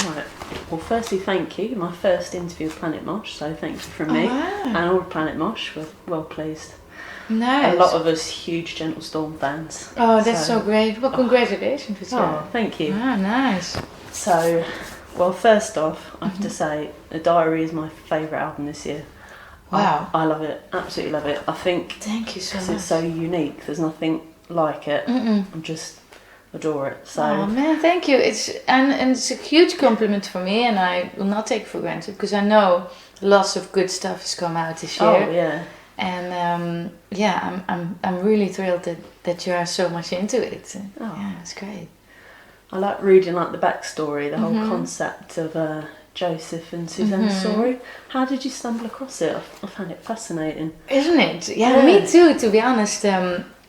Right. Well, firstly, thank you. My first interview with PlanetMosh, so thank you from me. Wow. And all of PlanetMosh, we're well pleased. Nice. A lot of us huge Gentle Storm fans. Oh, that's so great. Well, congratulations. With Thank you. Ah, nice. So, well, first off, I have to say, The Diary is my favourite album this year. Wow. I love it, absolutely love it. I think Thank you so much. it's so unique, there's nothing like it. I just adore it. So. Oh man, thank you. It's a huge compliment for me, and I will not take it for granted because I know lots of good stuff has come out this year. Oh yeah. And I'm really thrilled that you are so much into it. Yeah, it's great. I like reading the backstory, the whole concept of Joseph and Suzanne's story. How did you stumble across it? I found it fascinating. Isn't it? Yeah, me too, to be honest.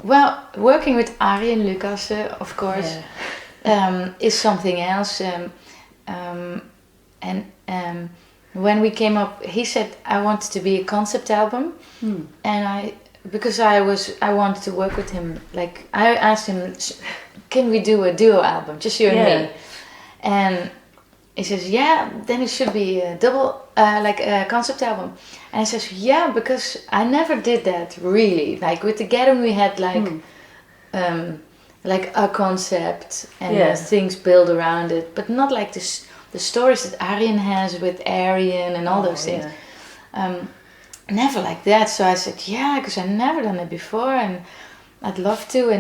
Well, working with Arie and Lucas, of course, is something else. When we came up, he said I wanted to be a concept album, and because I wanted to work with him. Like I asked him, can we do a duo album, just you and me? And he says, yeah, then it should be a double, like a concept album. And I says, yeah, because I never did that really. Like with the Gathering we had like a concept and things built around it, but not like this. The stories that Arjen has with Arjen and all those things. Never like that. So I said, yeah, because I've never done it before and I'd love to.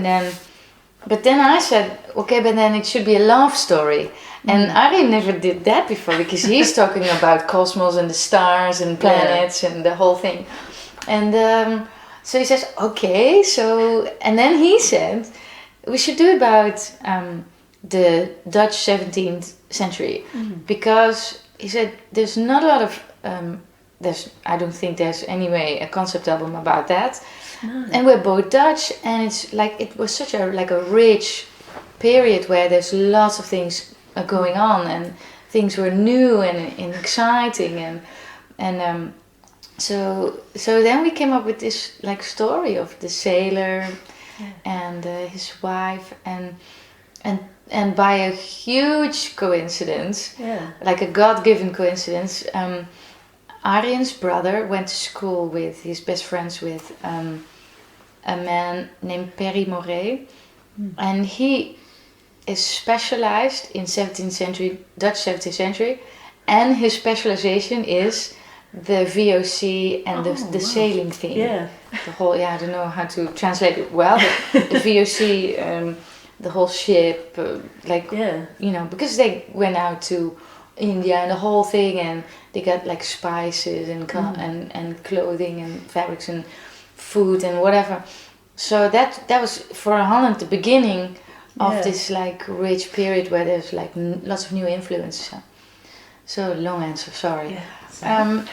But then I said, okay, but then it should be a love story. And Arjen never did that before because he's talking about cosmos and the stars and planets and the whole thing. And so he says, okay, and then he said, we should do about the Dutch 17th century because he said there's not a lot of I don't think there's anyway a concept album about that. And we're both Dutch, and it's like it was such a rich period where there's lots of things going on and things were new and exciting and so then we came up with this like story of the sailor and his wife and by a huge coincidence, like a God-given coincidence, Arjen's brother went to school with his best friends with a man named Perry Moret, and he is specialized in 17th century, Dutch 17th century, and his specialization is the VOC and the sailing theme. Yeah. The whole, I don't know how to translate it well, but the VOC, the whole ship, because they went out to India and the whole thing, and they got like spices and clothing and fabrics and food and whatever. So that was for Holland the beginning of this like rich period where there's like lots of new influences. So long answer, sorry. Yeah,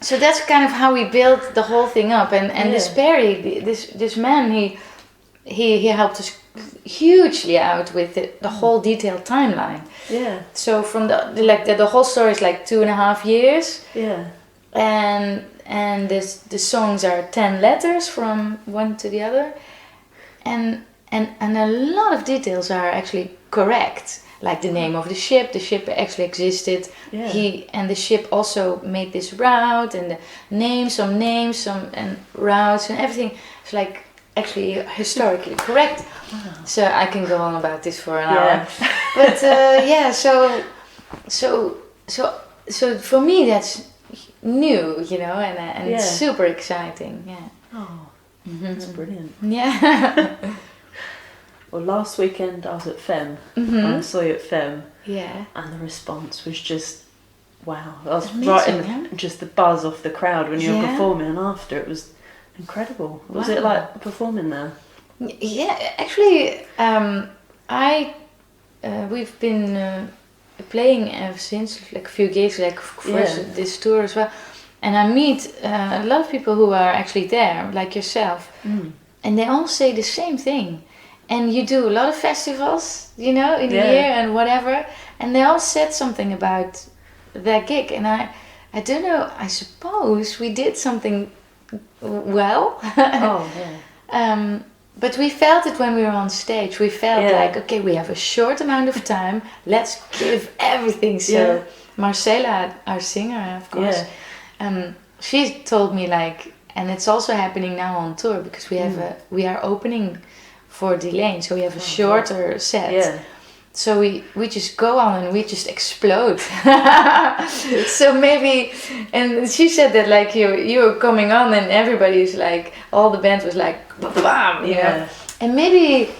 so that's kind of how we built the whole thing up, and this Perry, this man, he helped us hugely out with the whole detailed timeline. Yeah. So from the whole story is like 2.5 years. Yeah. And the songs are 10 letters from one to the other, and a lot of details are actually correct. Like the name of the ship actually existed. Yeah. The ship also made this route, and the names and routes and everything. It's like actually historically correct. Wow. So I can go on about this for an hour. But so for me that's new, and it's super exciting. Yeah. Oh, that's brilliant. Yeah. Well, last weekend I was at FEM, and I saw you at FEM, and the response was just, wow. I was right in just the buzz off the crowd when you were performing, and after it was incredible. Was it like performing there? Yeah, actually, we've been playing ever since, like a few gigs, like first this tour as well, and I meet a lot of people who are actually there, like yourself, and they all say the same thing. And you do a lot of festivals, in the year and whatever, and they all said something about that gig, and I don't know, I suppose we did something well. but we felt it when we were on stage. We felt like, okay, we have a short amount of time. Let's give everything. So Marcela, our singer, of course, she told me like, and it's also happening now on tour because we are opening for Delane, so we have a shorter set. Yeah. So we just go on and we just explode. So maybe, and she said that like you were coming on and everybody's like, all the band was like, bam, you know. And maybe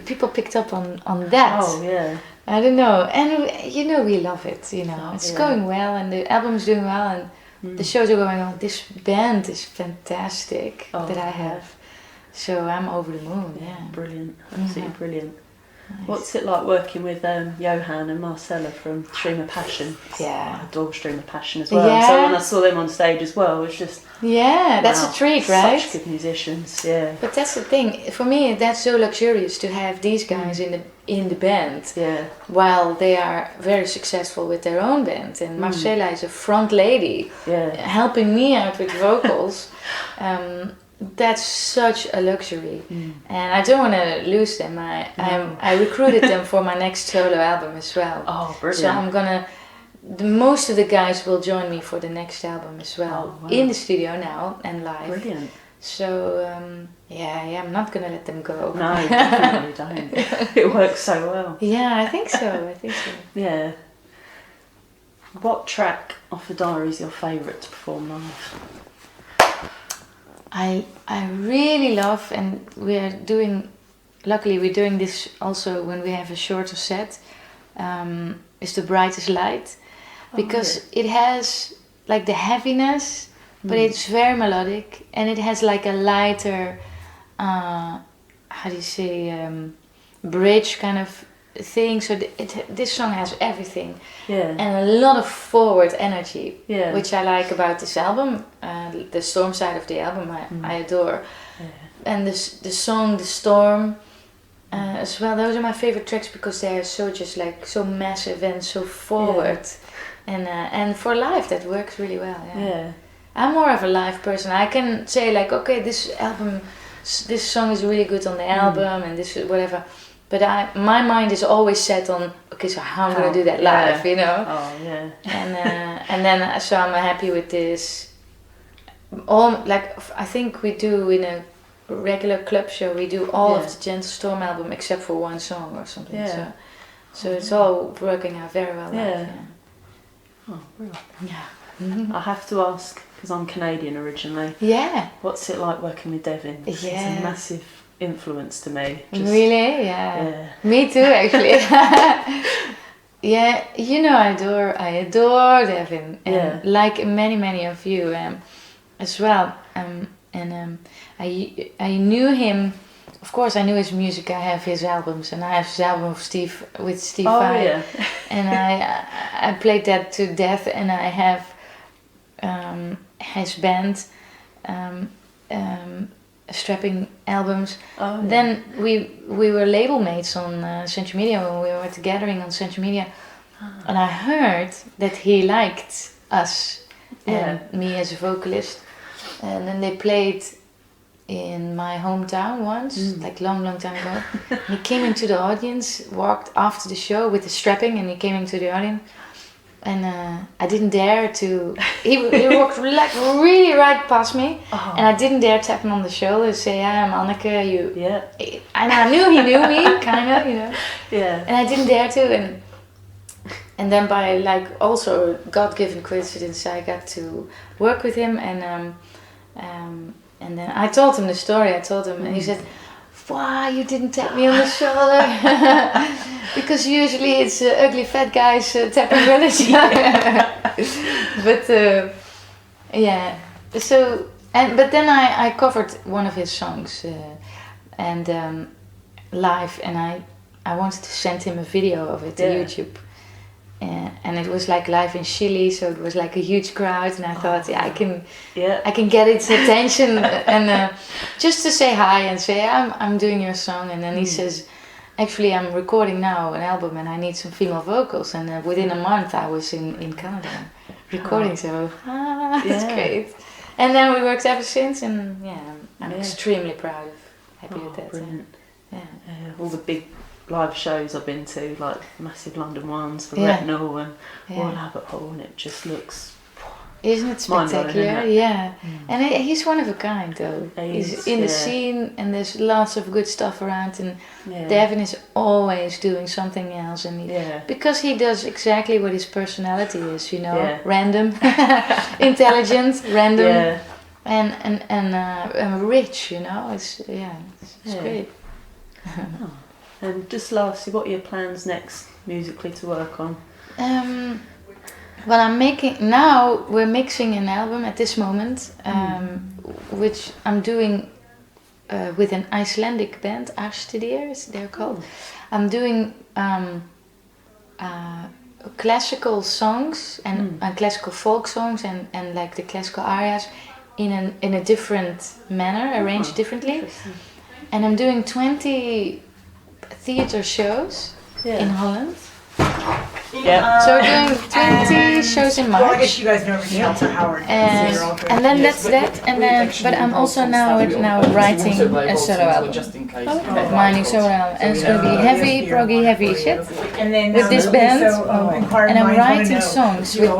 people picked up on that. Oh yeah. I don't know, and you know we love it. You know, it's going well, and the album's doing well, and the shows are going on. This band is fantastic that I have. So I'm over the moon, Brilliant, absolutely brilliant. Nice. What's it like working with Johan and Marcella from Stream of Passion? Yeah. I adore Stream of Passion as well. Yeah. So when I saw them on stage as well, it was just... Yeah, that's a treat, right? Such good musicians, yeah. But that's the thing, for me that's so luxurious to have these guys in the band. Yeah. While they are very successful with their own band. And Marcella is a front lady, helping me out with vocals. That's such a luxury, and I don't want to lose them. I recruited them for my next solo album as well. Oh, brilliant! So I'm gonna. Most of the guys will join me for the next album as well, in the studio now and live. Brilliant. So I'm not gonna let them go. No, definitely don't. It works so well. Yeah, I think so. Yeah. What track off the diary is your favourite to perform live? I really love, and luckily we're doing this also when we have a shorter set, is The Brightest Light, because it has like the heaviness, but it's very melodic, and it has like a lighter, bridge kind of thing. So this song has everything, and a lot of forward energy, which I like about this album. The storm side of the album I adore, and the song The Storm as well. Those are my favorite tracks because they are so just like so massive and so forward, and for live that works really well. I'm more of a live person. I can say like, okay, this song is really good on the album, and this whatever. But my mind is always set on, okay, so how I'm going to do that live, you know? Oh, yeah. And then, so I'm happy with this. I think we do in a regular club show, we do all of the Gentle Storm album except for one song or something. Yeah. So it's all working out very well live. Yeah. Oh, real. Yeah. I have to ask, because I'm Canadian originally. Yeah. What's it like working with Devin? It's a massive influence to me. Really? Yeah. Me too, actually. Yeah, you know, I adore Devin, and like many of you as well. I knew him. Of course, I knew his music. I have his albums, and I have his album with Steve Vai. Yeah. And I played that to death. And I have his band. Strapping albums. Then we were label mates on Central Media when we were at the gathering on Central Media, and I heard that he liked us and me as a vocalist, and then they played in my hometown once, like long time ago. And he came into the audience, walked after the show with the strapping, and he came into the audience. And I didn't dare to. He walked like really right past me, and I didn't dare tap him on the shoulder and say, "Hi, I'm Anneke." And I knew he knew me, kind of, you know. Yeah. And I didn't dare to, and then by like also God-given coincidence, I got to work with him, and then I told him the story. And he said, "Why you didn't tap me on the shoulder?" Because usually it's ugly fat guys tapping on each other. But so but then I covered one of his songs live, and I wanted to send him a video of it to YouTube. And it was like live in Chile, so it was like a huge crowd, and I thought, I can get its attention, and just to say hi and say I'm doing your song, and then he says, actually I'm recording now an album and I need some female vocals, and within a month I was in Canada recording, so that's great. And then we worked ever since, and I'm extremely proud of. Happy with that. Brilliant. Yeah. All the big live shows I've been to, like massive London ones for Retinal and Royal Albert Hall, and it just looks... Isn't it spectacular? Isn't it? Yeah. And he's one of a kind, though. He's in the scene, and there's lots of good stuff around, and Devin is always doing something else, and because he does exactly what his personality is, you know, random, intelligent, random, and rich, you know. It's great. And just lastly, what are your plans next musically to work on? Well, we're mixing an album at this moment, which I'm doing with an Icelandic band, Arstudir, they're called. I'm doing classical songs and classical folk songs and like the classical arias in a different manner, arranged differently. And I'm doing 20 theater shows in Holland. So we're doing 20 shows in March. Well, I guess you guys know everything else for Howard. And then that's that. And then, but I'm also now writing a solo album. My new solo album, and it's gonna be heavy, proggy, heavy shit. And then with this band, and I'm writing songs with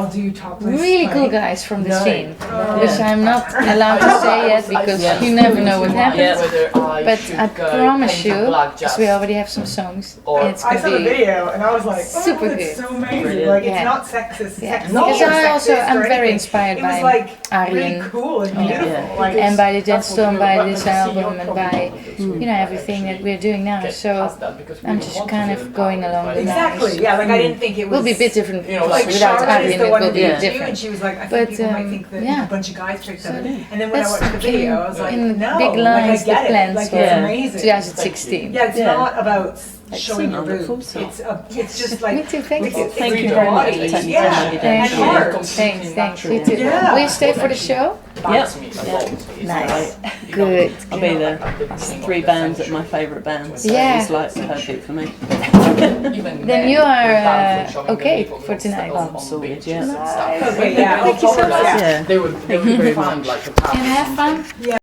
really cool guys from the scene, which I'm not allowed to say yet because you never know what happens. But I promise you, because we already have some songs, and it's I gonna saw the be video and I was like, super it's good. so amazing. Like it's not sexist. Because I'm very inspired by Arjen. Really cool and beautiful. Like, and by the Jetstone, by this album, and by everything that we're doing now. So I'm just kind of going along the lines. Exactly. Yeah. Like I didn't think it was. Will be a bit different. Like Without Charlotte is Arjen, the it one will who be did you, different. and she was like, I think people might think that a bunch of guys picked up. And then when I watched the video, I was like, no, big lines, like I get the it. plans Like were it's amazing. 2016. Yeah, it's not about showing your boobs. It's just like Me too. Thank you. Thank you very much for taking time out of your day. And art. Thanks. You too. Yeah. Will you stay for the show? Yep. Nice. Good. I'll be there. That's 3 bands that are my favourite bands. So it's like perfect for me. Then you are okay for tonight. I'm sorted, yeah. Okay, yeah. Thank you so much. Yeah. Thank you very much. And have fun. Yeah.